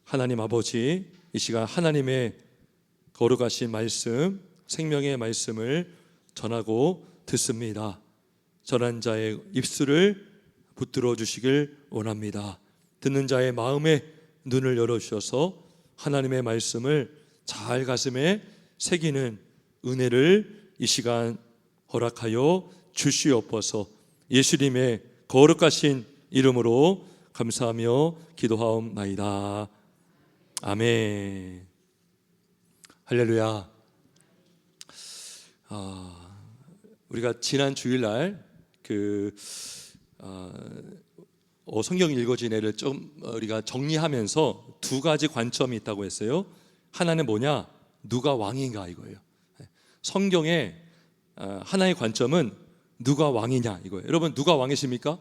하나님 아버지, 이 시간 하나님의 거룩하신 말씀, 생명의 말씀을 전하고 듣습니다. 전한 자의 입술을 붙들어 주시길 원합니다. 듣는 자의 마음에 눈을 열어주셔서 하나님의 말씀을 잘 가슴에 새기는 은혜를 이 시간 허락하여 주시옵소서. 예수님의 거룩하신 이름으로 감사하며 기도하옵나이다. 아멘. 할렐루야. 우리가 지난 주일날 성경 읽어지네를 좀 우리가 정리하면서 두 가지 관점이 있다고 했어요. 하나는 뭐냐? 누가 왕인가 이거예요. 성경의 하나의 관점은 누가 왕이냐 이거예요. 여러분, 누가 왕이십니까?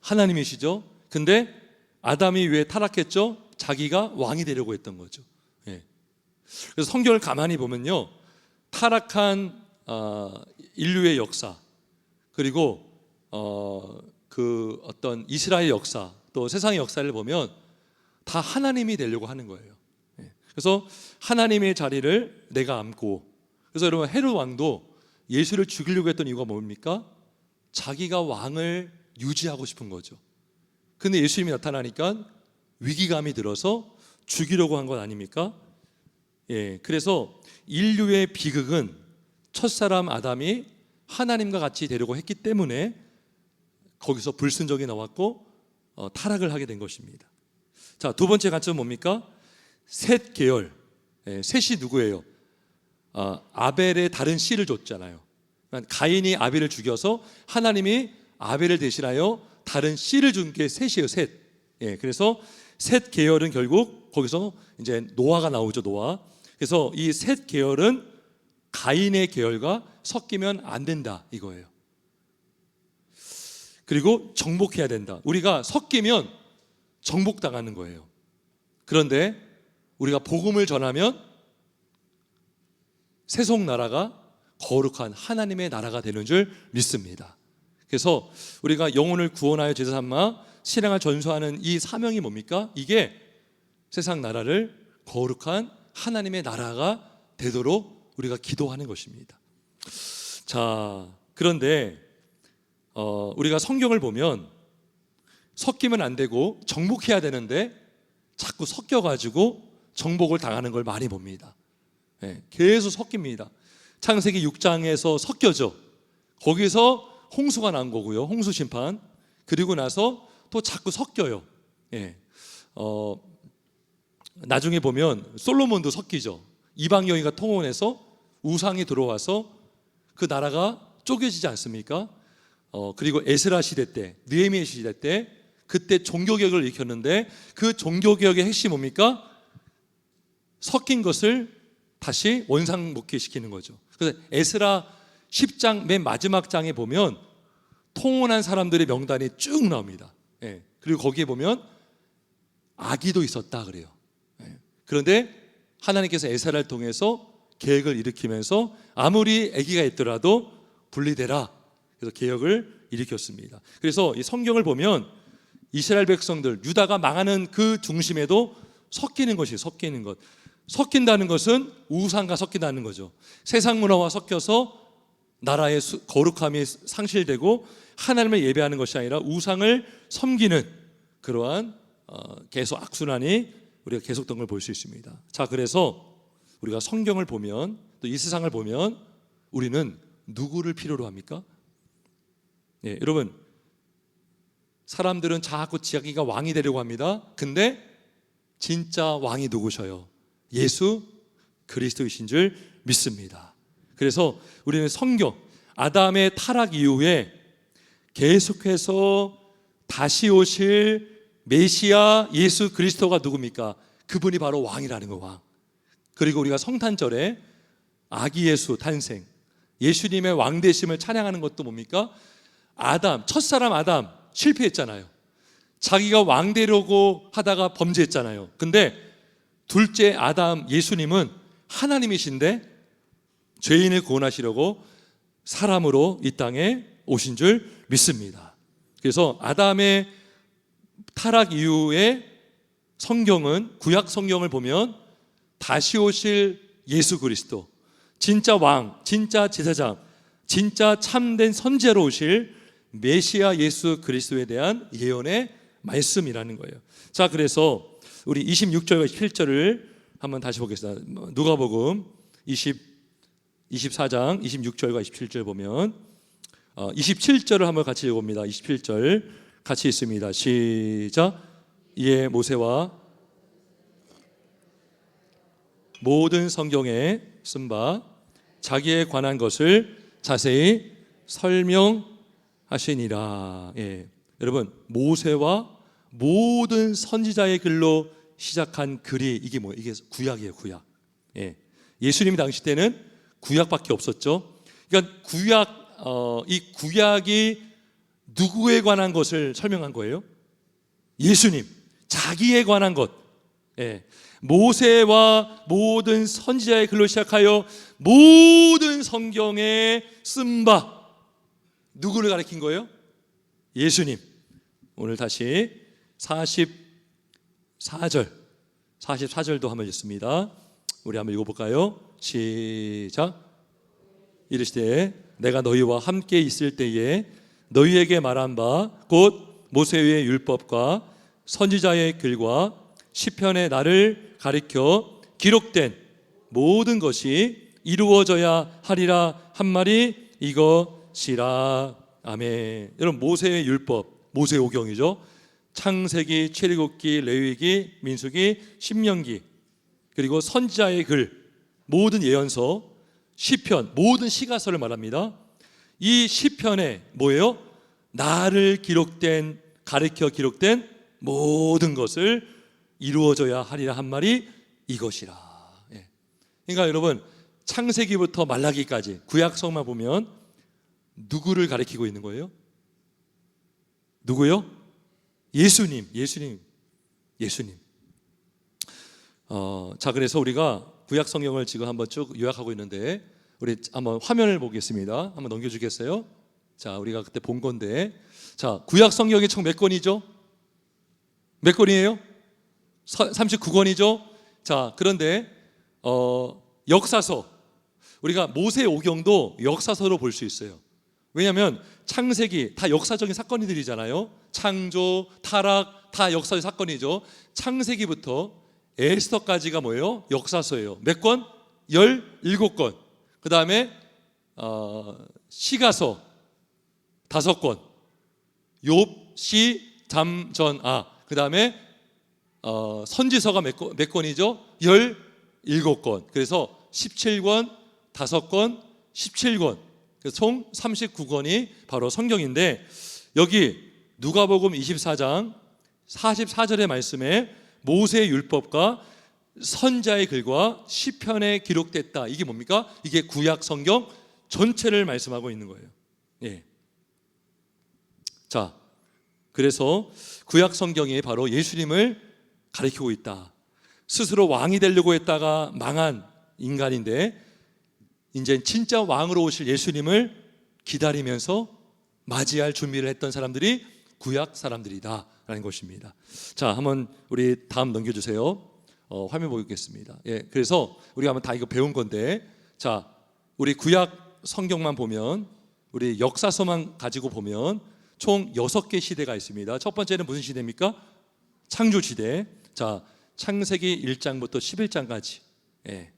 하나님이시죠. 근데 아담이 왜 타락했죠? 자기가 왕이 되려고 했던 거죠. 그래서 성경을 가만히 보면요, 타락한 인류의 역사, 그리고 그 어떤 이스라엘 역사, 또 세상의 역사를 보면 다 하나님이 되려고 하는 거예요. 그래서 하나님의 자리를 내가 앉고, 그래서 여러분, 헤롯 왕도 예수를 죽이려고 했던 이유가 뭡니까? 자기가 왕을 유지하고 싶은 거죠. 근데 예수님이 나타나니까 위기감이 들어서 죽이려고 한 것 아닙니까? 그래서 인류의 비극은 첫사람 아담이 하나님과 같이 되려고 했기 때문에 거기서 불순종이 나왔고 타락을 하게 된 것입니다. 자, 두 번째 관점은 뭡니까? 셋 계열. 셋이 누구예요? 아벨의 다른 씨를 줬잖아요. 가인이 아벨을 죽여서 하나님이 아벨을 대신하여 다른 씨를 준 게 셋이에요. 셋. 그래서 셋 계열은 결국 거기서 이제 노아가 나오죠. 노아. 그래서 이 셋 계열은 가인의 계열과 섞이면 안 된다 이거예요. 그리고 정복해야 된다. 우리가 섞이면 정복당하는 거예요. 그런데 우리가 복음을 전하면 세속 나라가 거룩한 하나님의 나라가 되는 줄 믿습니다. 그래서 우리가 영혼을 구원하여 제사 삼아 신앙을 전수하는 이 사명이 뭡니까? 이게 세상 나라를 거룩한 하나님의 나라가 되도록 우리가 기도하는 것입니다. 자, 그런데 우리가 성경을 보면 섞이면 안 되고 정복해야 되는데 자꾸 섞여가지고 정복을 당하는 걸 많이 봅니다. 계속 섞입니다. 창세기 6장에서 섞여져. 거기서 홍수가 난 거고요. 홍수 심판. 그리고 나서 또 자꾸 섞여요. 나중에 보면 솔로몬도 섞이죠. 이방 여인과 통혼해서 우상이 들어와서 그 나라가 쪼개지지 않습니까? 그리고 에스라 시대 때, 느헤미야 시대 때 그때 종교개혁을 일으켰는데 그 종교개혁의 핵심이 뭡니까? 섞인 것을 다시 원상복귀시키는 거죠. 그래서 에스라 10장 맨 마지막 장에 보면 통혼한 사람들의 명단이 쭉 나옵니다. 그리고 거기에 보면 아기도 있었다 그래요. 그런데 하나님께서 에스라를 통해서 계획을 일으키면서 아무리 아기가 있더라도 분리되라. 그래서 개혁을 일으켰습니다. 그래서 이 성경을 보면 이스라엘 백성들, 유다가 망하는 그 중심에도 섞이는 것이 섞이는 것. 섞인다는 것은 우상과 섞인다는 거죠. 세상 문화와 섞여서 나라의 거룩함이 상실되고 하나님을 예배하는 것이 아니라 우상을 섬기는 그러한 계속 악순환이 우리가 계속된 걸 볼 수 있습니다. 자, 그래서 우리가 성경을 보면 또 이 세상을 보면 우리는 누구를 필요로 합니까? 여러분, 사람들은 자꾸 자기가 왕이 되려고 합니다. 근데 진짜 왕이 누구셔요? 예수 그리스도이신 줄 믿습니다. 그래서 우리는 성경, 아담의 타락 이후에 계속해서 다시 오실 메시아 예수 그리스도가 누굽니까? 그분이 바로 왕이라는 거, 왕. 그리고 우리가 성탄절에 아기 예수 탄생, 예수님의 왕되심을 찬양하는 것도 뭡니까? 아담, 첫사람 아담 실패했잖아요. 자기가 왕 되려고 하다가 범죄했잖아요. 근데 둘째 아담 예수님은 하나님이신데 죄인을 구원하시려고 사람으로 이 땅에 오신 줄 믿습니다. 그래서 아담의 타락 이후에 성경은, 구약 성경을 보면 다시 오실 예수 그리스도, 진짜 왕, 진짜 제사장, 진짜 참된 선지자로 오실 메시아 예수 그리스도에 대한 예언의 말씀이라는 거예요. 자, 그래서 우리 26절과 27절을 한번 다시 보겠습니다. 누가복음 24장 26절과 27절 보면 27절을 한번 같이 읽어봅니다. 27절 같이 있습니다. 시작. 이에 모세와 모든 성경에 쓴 바 자기에 관한 것을 자세히 설명하시니라. 예. 여러분, 모세와 모든 선지자의 글로 시작한 글이 이게 뭐예요? 이게 구약이에요, 구약. 예. 예수님 당시 때는 구약밖에 없었죠. 그러니까 이 구약이 누구에 관한 것을 설명한 거예요? 예수님, 자기에 관한 것. 예. 모세와 모든 선지자의 글로 시작하여 모든 성경에 쓴 바 누구를 가리킨 거예요? 예수님. 오늘 다시 44절도 한번 읽습니다. 우리 한번 읽어볼까요? 시작. 이르시되 내가 너희와 함께 있을 때에 너희에게 말한 바 곧 모세의 율법과 선지자의 글과 시편의 나를 가리켜 기록된 모든 것이 이루어져야 하리라 한 말이 이것이라. 아멘. 여러분, 모세의 율법, 모세오경이죠. 창세기, 출애굽기, 레위기, 민수기, 신명기, 그리고 선지자의 글, 모든 예언서, 시편, 모든 시가서를 말합니다. 이 시편에 뭐예요? 나를 가리켜 기록된 모든 것을 이루어져야 하리라 한 말이 이것이라. 예. 그러니까 여러분, 창세기부터 말라기까지 구약성만 보면 누구를 가리키고 있는 거예요? 누구요? 예수님. 자, 그래서 우리가 구약 성경을 지금 한번 쭉 요약하고 있는데 우리 한번 화면을 보겠습니다. 한번 넘겨주겠어요? 자, 우리가 그때 본 건데, 자, 구약 성경이 총 몇 권이죠? 몇 권이에요? 39권이죠? 자, 그런데 역사서, 우리가 모세오경도 역사서로 볼 수 있어요. 왜냐하면 창세기 다 역사적인 사건들이잖아요. 창조, 타락 다 역사의 사건이죠. 창세기부터 에스더까지가 뭐예요? 역사서예요. 몇 권? 17권. 그 다음에 시가서 5권, 욥, 시, 잠, 전, 그 다음에 선지서가 몇 권이죠? 17권. 그래서 17권, 5권, 17권. 그래서 총 39권이 바로 성경인데, 여기 누가복음 24장 44절의 말씀에 모세의 율법과 선지자의 글과 시편에 기록됐다. 이게 뭡니까? 이게 구약 성경 전체를 말씀하고 있는 거예요. 예. 자, 그래서 구약 성경이 바로 예수님을 가리키고 있다. 스스로 왕이 되려고 했다가 망한 인간인데 이제 진짜 왕으로 오실 예수님을 기다리면서 맞이할 준비를 했던 사람들이 구약 사람들이다라는 것입니다. 자, 한번 우리 다음 넘겨주세요. 화면 보겠습니다. 예, 그래서 우리가 한번 다 이거 배운 건데, 자, 우리 구약 성경만 보면, 우리 역사서만 가지고 보면 총 6개 시대가 있습니다. 첫 번째는 무슨 시대입니까? 창조 시대. 자, 창세기 1장부터 11장까지 예,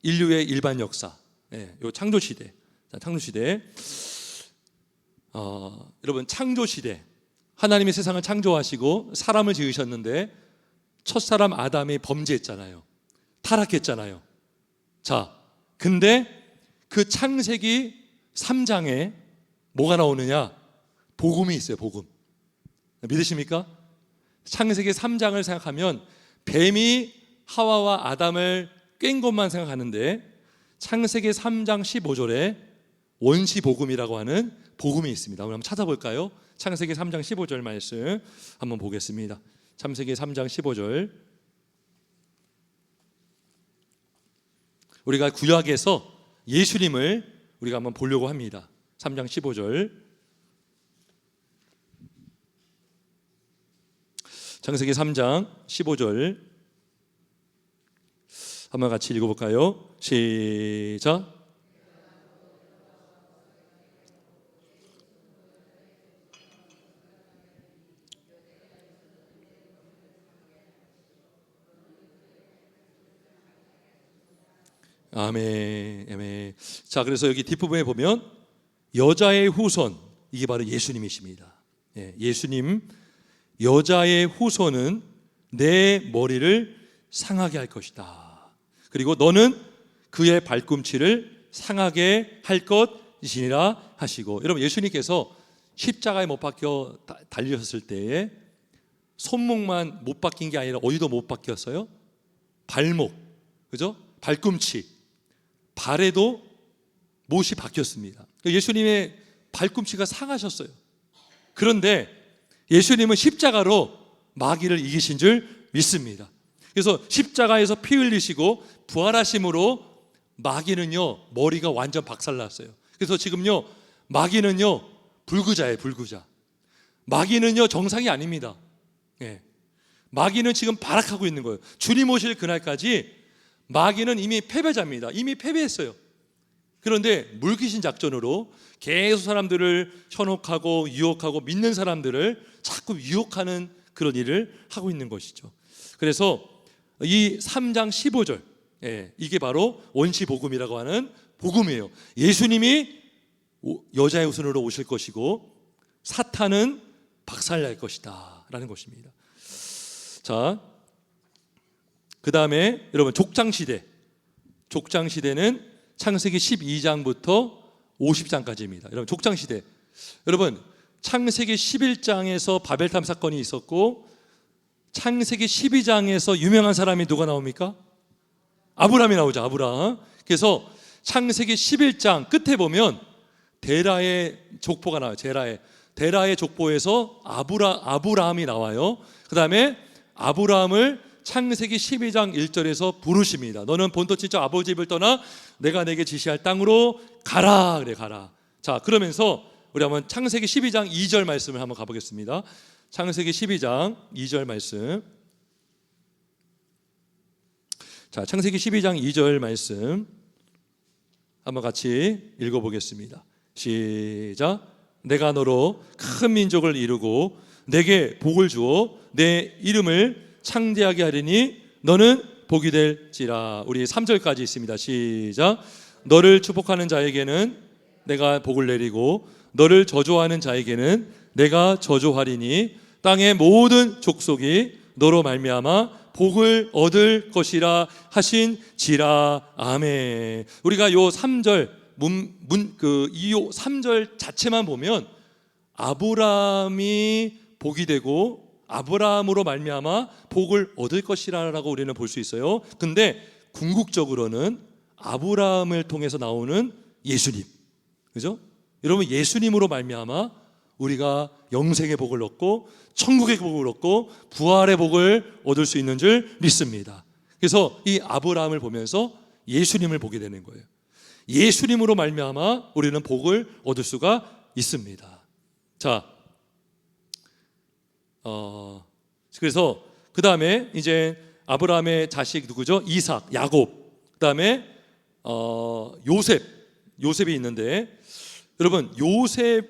인류의 일반 역사, 예, 요 창조 시대. 자, 창조 시대. 여러분, 창조 시대, 하나님이 세상을 창조하시고 사람을 지으셨는데 첫사람 아담이 범죄했잖아요. 타락했잖아요. 자, 근데 그 창세기 3장에 뭐가 나오느냐? 복음이 있어요. 복음. 믿으십니까? 창세기 3장을 생각하면 뱀이 하와와 아담을 깬 것만 생각하는데 창세기 3장 15절에 원시복음이라고 하는 복음이 있습니다. 한번 찾아볼까요? 창세기 3장 15절 말씀 한번 보겠습니다. 창세기 3장 15절. 우리가 구약에서 예수님을 우리가 한번 보려고 합니다. 3장 15절. 창세기 3장 15절 한번 같이 읽어볼까요? 시작. 아멘, 아멘. 자, 그래서 여기 뒷부분에 보면 여자의 후손, 이게 바로 예수님이십니다. 예수님, 여자의 후손은 내 머리를 상하게 할 것이다. 그리고 너는 그의 발꿈치를 상하게 할 것이니라 하시고, 여러분 예수님께서 십자가에 못 박혀 달리셨을 때에 손목만 못 박힌 게 아니라 어디도 못 박혔어요? 발목, 그죠? 발꿈치, 발에도 못이 박혔습니다. 예수님의 발꿈치가 상하셨어요. 그런데 예수님은 십자가로 마귀를 이기신 줄 믿습니다. 그래서 십자가에서 피 흘리시고 부활하심으로 마귀는요, 머리가 완전 박살났어요. 그래서 지금요, 마귀는요, 불구자예요, 불구자. 마귀는요, 정상이 아닙니다. 마귀는 지금 발악하고 있는 거예요. 주님 오실 그날까지 마귀는 이미 패배자입니다. 이미 패배했어요. 그런데 물귀신 작전으로 계속 사람들을 현혹하고 유혹하고 믿는 사람들을 자꾸 유혹하는 그런 일을 하고 있는 것이죠. 그래서 이 3장 15절, 이게 바로 원시복음이라고 하는 복음이에요. 예수님이 여자의 후손으로 오실 것이고 사탄은 박살날 것이다 라는 것입니다. 자, 그 다음에 여러분 족장시대, 족장시대는 창세기 12장부터 50장까지입니다. 여러분 족장시대, 여러분 창세기 11장에서 바벨탑 사건이 있었고 창세기 12장에서 유명한 사람이 누가 나옵니까? 아브라함이 나오죠. 아브라함. 그래서 창세기 11장 끝에 보면 데라의 족보가 나와요. 데라의 족보에서 아브라함이 나와요. 그 다음에 아브라함을 창세기 12장 1절에서 부르십니다. 너는 본토 친척 아버지 집을 떠나 내가 내게 지시할 땅으로 가라. 그래, 가라. 자, 그러면서 우리 한번 창세기 12장 2절 말씀을 한번 가보겠습니다. 창세기 12장 2절 말씀. 자, 창세기 12장 2절 말씀 한번 같이 읽어보겠습니다. 시작. 내가 너로 큰 민족을 이루고 내게 복을 주어 내 이름을 창대하게 하리니 너는 복이 될지라. 우리 3절까지 있습니다. 시작. 너를 축복하는 자에게는 내가 복을 내리고 너를 저주하는 자에게는 내가 저주하리니 땅의 모든 족속이 너로 말미암아 복을 얻을 것이라 하신지라. 아멘. 우리가 요 3절 이 3절 자체만 보면 아브라함이 복이 되고 아브라함으로 말미암아 복을 얻을 것이라고 우리는 볼 수 있어요. 근데 궁극적으로는 아브라함을 통해서 나오는 예수님, 그죠? 여러분 예수님으로 말미암아 우리가 영생의 복을 얻고 천국의 복을 얻고 부활의 복을 얻을 수 있는 줄 믿습니다. 그래서 이 아브라함을 보면서 예수님을 보게 되는 거예요. 예수님으로 말미암아 우리는 복을 얻을 수가 있습니다. 자, 그래서 그 다음에 이제 아브라함의 자식 누구죠? 이삭, 야곱. 그 다음에 요셉이 있는데, 여러분 요셉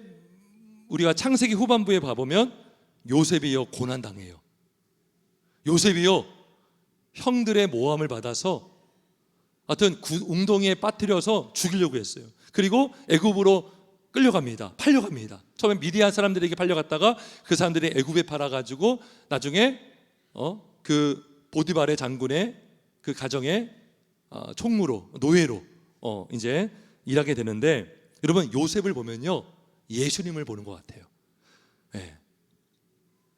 우리가 창세기 후반부에 봐보면 요셉이요 고난 당해요. 요셉이요 형들의 모함을 받아서 하여튼 웅덩이에 빠뜨려서 죽이려고 했어요. 그리고 애굽으로 끌려갑니다. 팔려갑니다. 처음에 미디안 사람들에게 팔려갔다가 그 사람들이 애굽에 팔아가지고 나중에 그 보디발의 장군의 그 가정의 총무로, 노예로 이제 일하게 되는데, 여러분 요셉을 보면요 예수님을 보는 것 같아요. 네.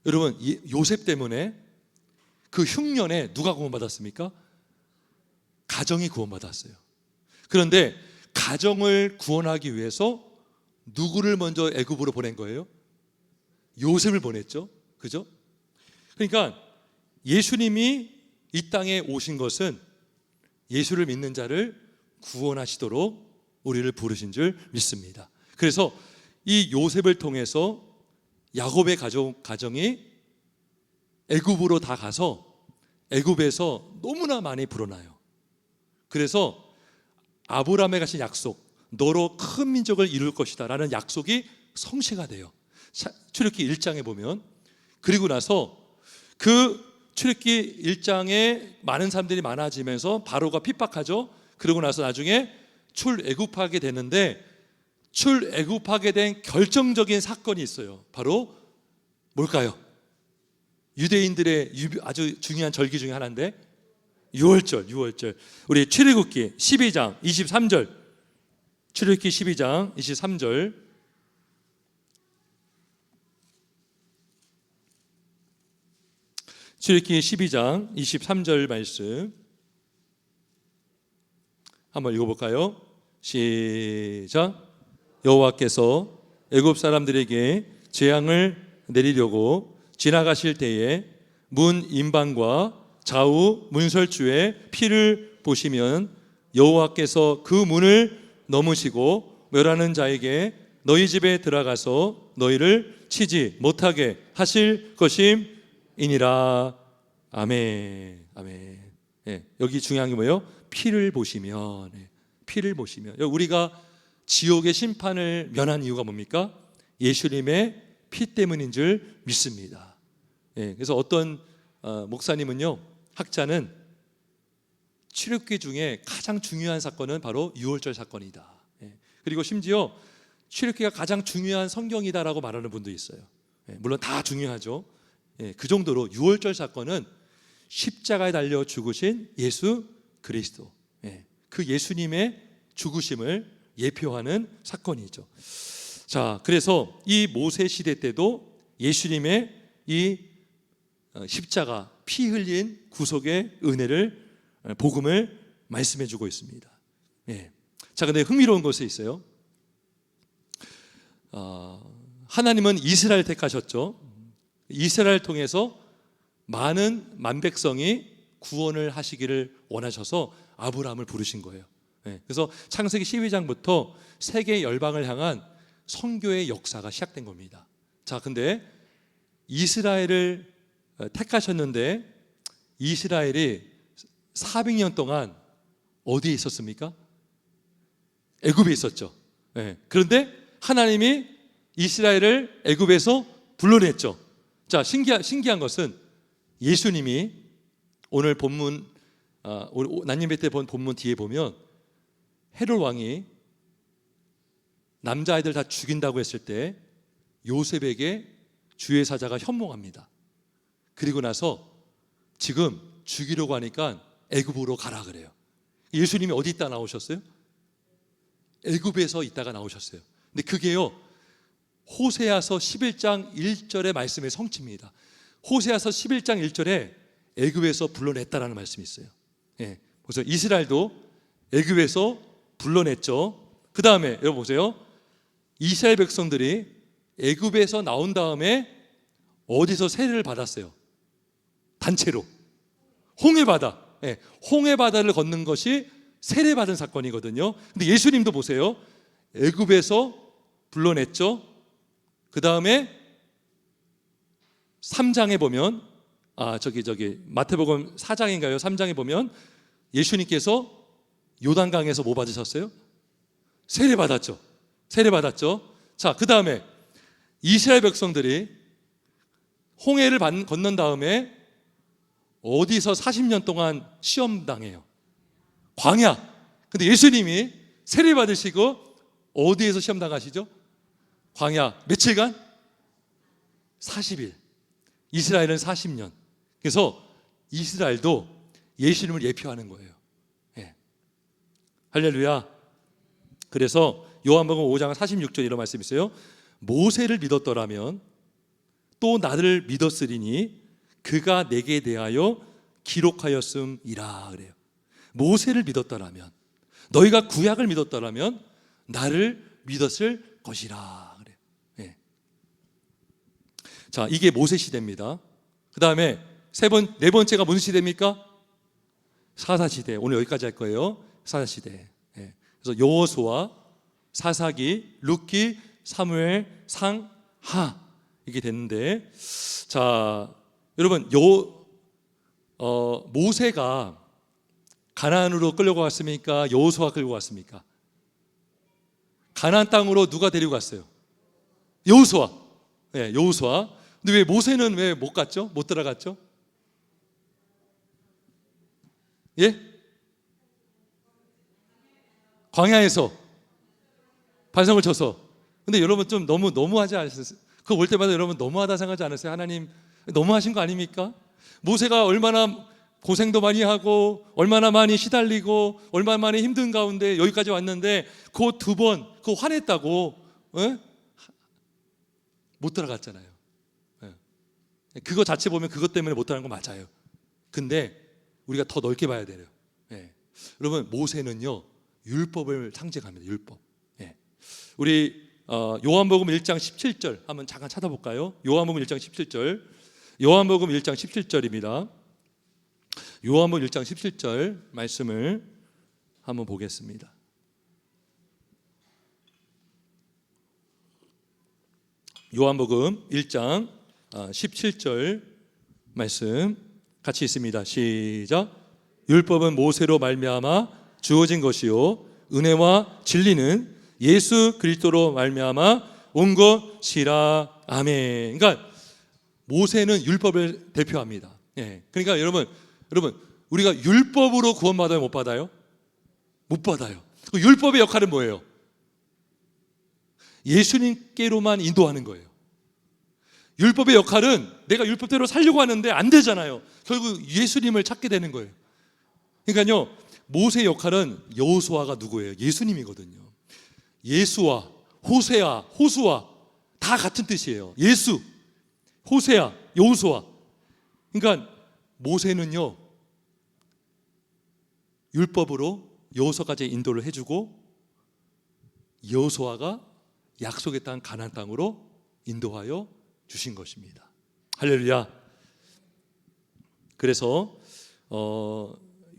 여러분 요셉 때문에 그 흉년에 누가 구원받았습니까? 가정이 구원받았어요. 그런데 가정을 구원하기 위해서 누구를 먼저 애굽으로 보낸 거예요? 요셉을 보냈죠. 그죠? 그러니까 예수님이 이 땅에 오신 것은 예수를 믿는 자를 구원하시도록 우리를 부르신 줄 믿습니다. 그래서 이 요셉을 통해서 야곱의 가정이 애굽으로 다 가서 애굽에서 너무나 많이 불어나요. 그래서 아브라함에 가신 약속, 너로 큰 민족을 이룰 것이다 라는 약속이 성취가 돼요. 출애굽기 1장에 보면. 그리고 나서 그 출애굽기 1장에 많은 사람들이 많아지면서 바로가 핍박하죠. 그러고 나서 나중에 출애굽하게 되는데, 출애굽하게 된 결정적인 사건이 있어요. 바로 뭘까요? 유대인들의 아주 중요한 절기 중에 하나인데 유월절. 우리 출애굽기 12장 23절, 출애굽기 12장 23절. 출애굽기 12장 23절 말씀 한번 읽어볼까요? 시작. 여호와께서 애굽 사람들에게 재앙을 내리려고 지나가실 때에 문 임방과 좌우 문설주의 피를 보시면 여호와께서 그 문을 넘으시고 멸하는 자에게 너희 집에 들어가서 너희를 치지 못하게 하실 것임이니라. 아멘. 아멘. 예, 여기 중요한 게 뭐예요? 피를 보시면. 피를 보시면. 우리가 지옥의 심판을 면한 이유가 뭡니까? 예수님의 피 때문인 줄 믿습니다. 예, 그래서 어떤 목사님은요, 학자는 출애굽기 중에 가장 중요한 사건은 바로 유월절 사건이다. 예, 그리고 심지어 출애굽기가 가장 중요한 성경이다라고 말하는 분도 있어요. 예, 물론 다 중요하죠. 예, 그 정도로 유월절 사건은 십자가에 달려 죽으신 예수 그리스도, 예, 그 예수님의 죽으심을 예표하는 사건이죠. 자, 그래서 이 모세 시대 때도 예수님의 이 십자가 피 흘린 구속의 은혜를, 복음을 말씀해 주고 있습니다. 예. 자, 근데 흥미로운 것이 있어요. 하나님은 이스라엘 택하셨죠. 이스라엘 통해서 많은 만백성이 구원을 하시기를 원하셔서 아브라함을 부르신 거예요. 예. 그래서 창세기 12장부터 세계 열방을 향한 선교의 역사가 시작된 겁니다. 자, 근데 이스라엘을 택하셨는데 이스라엘이 400년 동안 어디에 있었습니까? 애굽에 있었죠. 네. 그런데 하나님이 이스라엘을 애굽에서 불러냈죠. 자, 신기한 것은 예수님이 오늘 본문, 난임배 때 본 본문 뒤에 보면 헤롯 왕이 남자아이들 다 죽인다고 했을 때 요셉에게 주의 사자가 현몽합니다. 그리고 나서 지금 죽이려고 하니까 애굽으로 가라 그래요. 예수님이 어디 있다 나오셨어요? 애굽에서 있다가 나오셨어요. 근데 그게요, 호세아서 11장 1절의 말씀의 성취입니다. 호세아서 11장 1절에 애굽에서 불러냈다라는 말씀이 있어요. 예, 보세요. 이스라엘도 애굽에서 불러냈죠. 그 다음에 여러분 보세요. 이스라엘 백성들이 애굽에서 나온 다음에 어디서 세례를 받았어요? 단체로 홍해바다, 예, 홍해바다를 걷는 것이 세례받은 사건이거든요. 근데 예수님도 보세요. 애굽에서 불러냈죠. 그 다음에 3장에 보면 마태복음 4장인가요? 3장에 보면 예수님께서 요단강에서 뭐 받으셨어요? 세례받았죠. 자, 그 다음에 이스라엘 백성들이 홍해를 건넌 다음에 어디서 40년 동안 시험 당해요? 광야. 근데 예수님이 세례 받으시고 어디에서 시험 당하시죠? 광야. 며칠간? 40일. 이스라엘은 40년. 그래서 이스라엘도 예수님을 예표하는 거예요. 예. 할렐루야. 그래서 요한복음 5장 46절 이런 말씀이 있어요. 모세를 믿었더라면 또 나를 믿었으리니 그가 내게 대하여 기록하였음이라 그래요. 모세를 믿었더라면, 너희가 구약을 믿었더라면 나를 믿었을 것이라 그래요. 예. 자, 이게 모세 시대입니다. 그 다음에 네 번째가 무슨 시대입니까? 사사 시대. 오늘 여기까지 할 거예요. 사사 시대. 예. 그래서 여호수아, 사사기, 룻기, 사무엘, 상하 이게 됐는데, 자, 여러분 모세가 가나안으로 끌려고 갔습니까? 여호수아가 끌고 갔습니까? 가나안 땅으로 누가 데리고 갔어요? 여호수아. 네, 여호수아. 근데 왜 모세는 왜 못 갔죠? 못 들어갔죠? 예? 광야에서 반성을 쳐서. 근데 여러분 좀 너무하지 않으세요? 그거 올 때마다 여러분 너무하다 생각하지 않으세요? 하나님 너무하신 거 아닙니까? 모세가 얼마나 고생도 많이 하고 얼마나 많이 시달리고 얼마나 많이 힘든 가운데 여기까지 왔는데 그 두 번 그거 화냈다고 못 들어갔잖아요. 그거 자체 보면 그것 때문에 못 들어간 거 맞아요. 근데 우리가 더 넓게 봐야 돼요. 여러분 모세는요 율법을 상징합니다. 율법. 우리 요한복음 1장 17절 한번 잠깐 찾아볼까요? 요한복음 1장 17절. 요한복음 1장 17절입니다. 요한복음 1장 17절 말씀을 한번 보겠습니다. 요한복음 1장 17절 말씀 같이 있습니다. 시작. 율법은 모세로 말미암아 주어진 것이요 은혜와 진리는 예수 그리스도로 말미암아 온 것이라. 아멘. 그러니까 모세는 율법을 대표합니다. 그러니까 여러분 우리가 율법으로 구원받아요, 못 받아요? 못 받아요. 그 율법의 역할은 뭐예요? 예수님께로만 인도하는 거예요. 율법의 역할은 내가 율법대로 살려고 하는데 안 되잖아요. 결국 예수님을 찾게 되는 거예요. 그러니까요 모세의 역할은 여호수아가 누구예요? 예수님이거든요. 예수와 호수아 다 같은 뜻이에요. 예수, 호세아, 여호수아. 그러니까 모세는요 율법으로 여호수아까지 인도를 해주고 여호수아가 약속의 땅 가나안 땅으로 인도하여 주신 것입니다. 할렐루야. 그래서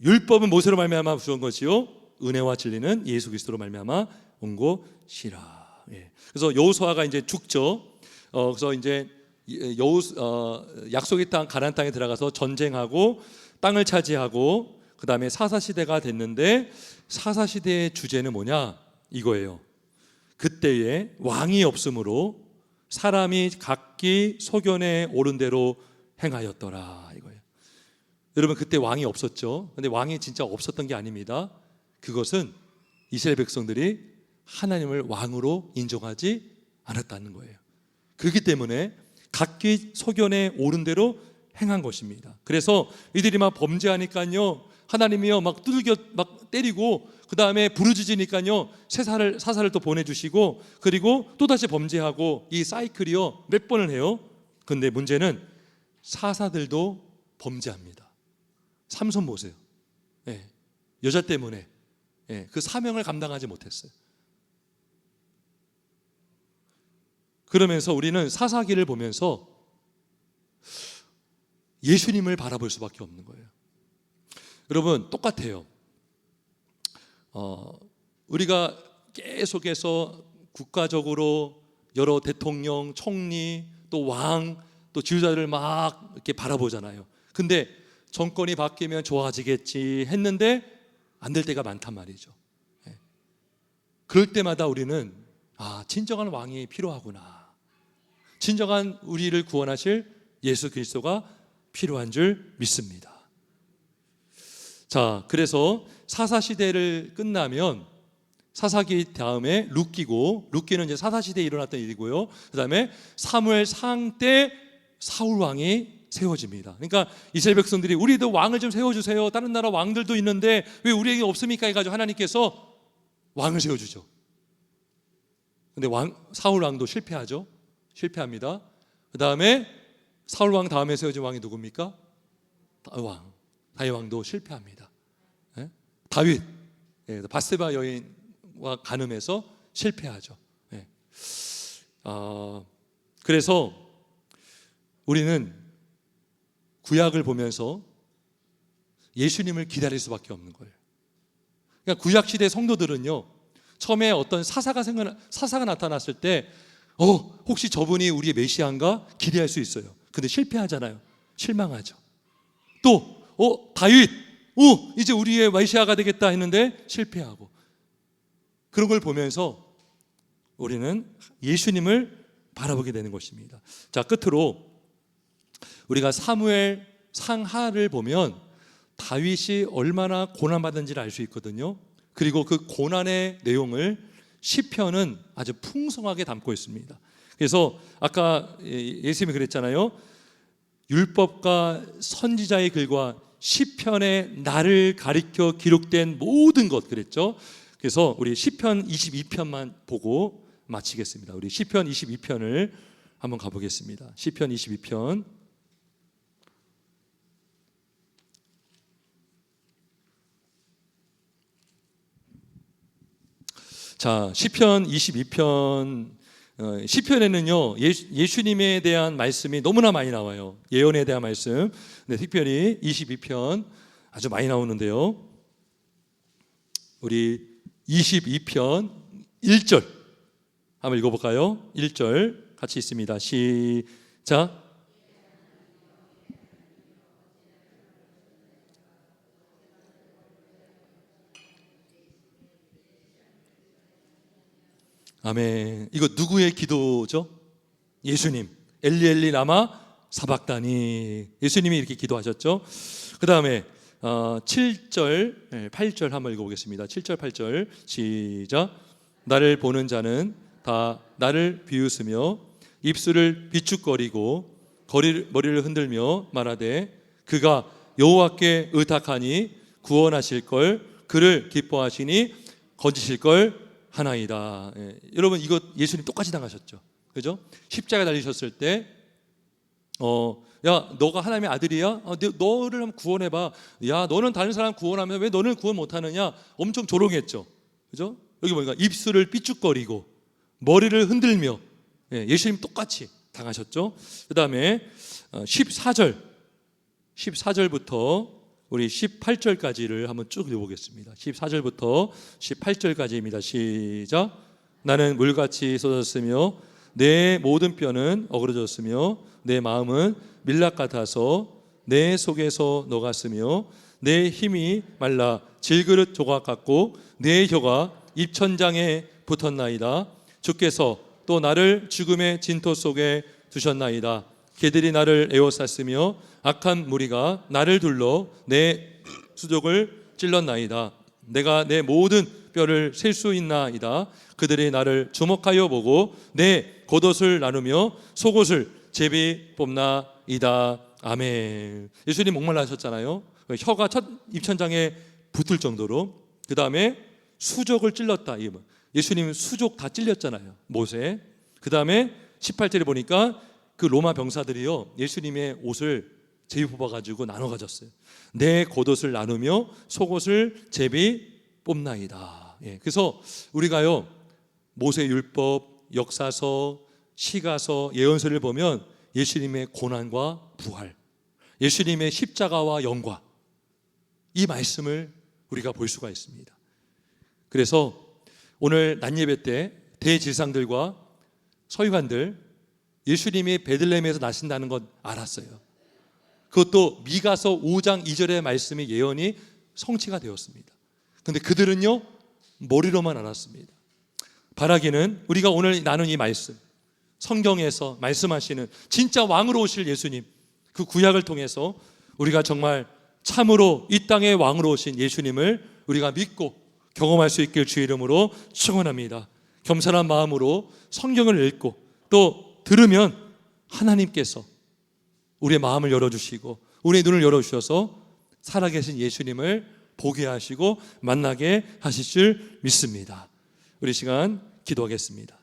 율법은 모세로 말미암아 주신 것이요 은혜와 진리는 예수 그리스도로 말미암아 온 것이라. 그래서 여호수아가 이제 죽죠. 그래서 이제 약속의 땅 가나안 땅에 들어가서 전쟁하고 땅을 차지하고 그 다음에 사사시대가 됐는데 사사시대의 주제는 뭐냐 이거예요. 그때에 왕이 없으므로 사람이 각기 소견에 오른 대로 행하였더라 이거예요. 여러분 그때 왕이 없었죠. 근데 왕이 진짜 없었던 게 아닙니다. 그것은 이스라엘 백성들이 하나님을 왕으로 인정하지 않았다는 거예요. 그렇기 때문에 각기 소견에 오른 대로 행한 것입니다. 그래서 이들이 막 범죄하니까요 하나님이요 막 두들겨 막 때리고 그 다음에 부르짖으니까요 사사를 또 보내주시고 그리고 또 다시 범죄하고 이 사이클이요 몇 번을 해요. 근데 문제는 사사들도 범죄합니다. 삼손 보세요. 여자 때문에 그 사명을 감당하지 못했어요. 그러면서 우리는 사사기를 보면서 예수님을 바라볼 수밖에 없는 거예요. 여러분 똑같아요. 우리가 계속해서 국가적으로 여러 대통령, 총리, 또 왕, 또 지도자들을 막 이렇게 바라보잖아요. 근데 정권이 바뀌면 좋아지겠지 했는데 안 될 때가 많단 말이죠. 그럴 때마다 우리는 진정한 왕이 필요하구나. 진정한 우리를 구원하실 예수 그리스도가 필요한 줄 믿습니다. 자, 그래서 사사시대를 끝나면 사사기 다음에 룻기고, 룻기는 이제 사사시대에 일어났던 일이고요. 그 다음에 사무엘상 때 사울 왕이 세워집니다. 그러니까 이스라엘 백성들이 우리도 왕을 좀 세워주세요. 다른 나라 왕들도 있는데 왜 우리에게 없습니까? 해가지고 하나님께서 왕을 세워주죠. 근데 사울 왕도 실패하죠. 실패합니다. 그 다음에 사울 왕 다음에 세워진 왕이 누굽니까? 다윗 왕도 실패합니다. 다윗, 바세바 여인과 간음해서 실패하죠. 그래서 우리는 구약을 보면서 예수님을 기다릴 수밖에 없는 거예요. 그러니까 구약 시대 성도들은요, 처음에 어떤 사사가 나타났을 때, 혹시 저분이 우리의 메시아인가 기대할 수 있어요. 근데 실패하잖아요. 실망하죠. 또 다윗, 이제 우리의 메시아가 되겠다 했는데 실패하고, 그런 걸 보면서 우리는 예수님을 바라보게 되는 것입니다. 자, 끝으로 우리가 사무엘 상하를 보면 다윗이 얼마나 고난받은지를 알 수 있거든요. 그리고 그 고난의 내용을 시편은 아주 풍성하게 담고 있습니다. 그래서 아까 예수님이 그랬잖아요. 율법과 선지자의 글과 시편의 나를 가리켜 기록된 모든 것 그랬죠. 그래서 우리 시편 22편만 보고 마치겠습니다. 우리 시편 22편을 한번 가보겠습니다. 시편 22편. 자, 시편 22편, 시편에는요 예수님에 대한 말씀이 너무나 많이 나와요. 예언에 대한 말씀. 네, 특별히 22편 아주 많이 나오는데요. 우리 22편 1절 한번 읽어볼까요? 1절 같이 있습니다. 시작. 아멘. 이거 누구의 기도죠? 예수님. 엘리 엘리 라마 사박다니. 예수님이 이렇게 기도하셨죠. 그 다음에 7절 8절 한번 읽어보겠습니다. 7절 8절 시작. 나를 보는 자는 다 나를 비웃으며 입술을 비축거리고 머리를 흔들며 말하되 그가 여호와께 의탁하니 구원하실 걸, 그를 기뻐하시니 건지실 걸 하나이다. 여러분 이거 예수님 똑같이 당하셨죠. 그죠? 십자가에 달리셨을 때 야 너가 하나님의 아들이야? 너를 한번 구원해봐. 야 너는 다른 사람 구원하면 왜 너는 구원 못하느냐? 엄청 조롱했죠. 그죠? 여기 보니까 입술을 삐죽거리고 머리를 흔들며 예수님 똑같이 당하셨죠. 그 다음에 14절부터 우리 18절까지를 한번 쭉 읽어보겠습니다. 14절부터 18절까지입니다. 시작. 나는 물같이 쏟아졌으며 내 모든 뼈는 어그러졌으며 내 마음은 밀랍 같아서 내 속에서 녹았으며 내 힘이 말라 질그릇 조각 같고 내 혀가 입천장에 붙었나이다. 주께서 또 나를 죽음의 진토 속에 두셨나이다. 개들이 나를 에워쌌으며 악한 무리가 나를 둘러 내 수족을 찔렀나이다. 내가 내 모든 뼈를 셀 수 있나이다. 그들이 나를 주목하여 보고 내 겉옷을 나누며 속옷을 제비 뽑나이다. 아멘. 예수님 목말라 하셨잖아요. 혀가 첫 입천장에 붙을 정도로. 그 다음에 수족을 찔렀다. 예수님 수족 다 찔렸잖아요. 못에. 그 다음에 18절에 보니까 그 로마 병사들이요 예수님의 옷을 제비 뽑아가지고 나눠 가졌어요. 내 겉옷을 나누며 속옷을 제비 뽑나이다. 그래서 우리가요 모세 율법, 역사서, 시가서, 예언서를 보면 예수님의 고난과 부활, 예수님의 십자가와 영광, 이 말씀을 우리가 볼 수가 있습니다. 그래서 오늘 낮예배 때 대질상들과 서기관들 예수님이 베들레헴에서 나신다는 것 알았어요. 그것도 미가서 5장 2절의 말씀이 예언이 성취가 되었습니다. 그런데 그들은요 머리로만 알았습니다. 바라기는 우리가 오늘 나눈 이 말씀, 성경에서 말씀하시는 진짜 왕으로 오실 예수님, 그 구약을 통해서 우리가 정말 참으로 이 땅의 왕으로 오신 예수님을 우리가 믿고 경험할 수 있길 주의 이름으로 축원합니다. 겸손한 마음으로 성경을 읽고 또 들으면 하나님께서 우리의 마음을 열어주시고 우리의 눈을 열어주셔서 살아계신 예수님을 보게 하시고 만나게 하실 줄 믿습니다. 우리 시간 기도하겠습니다.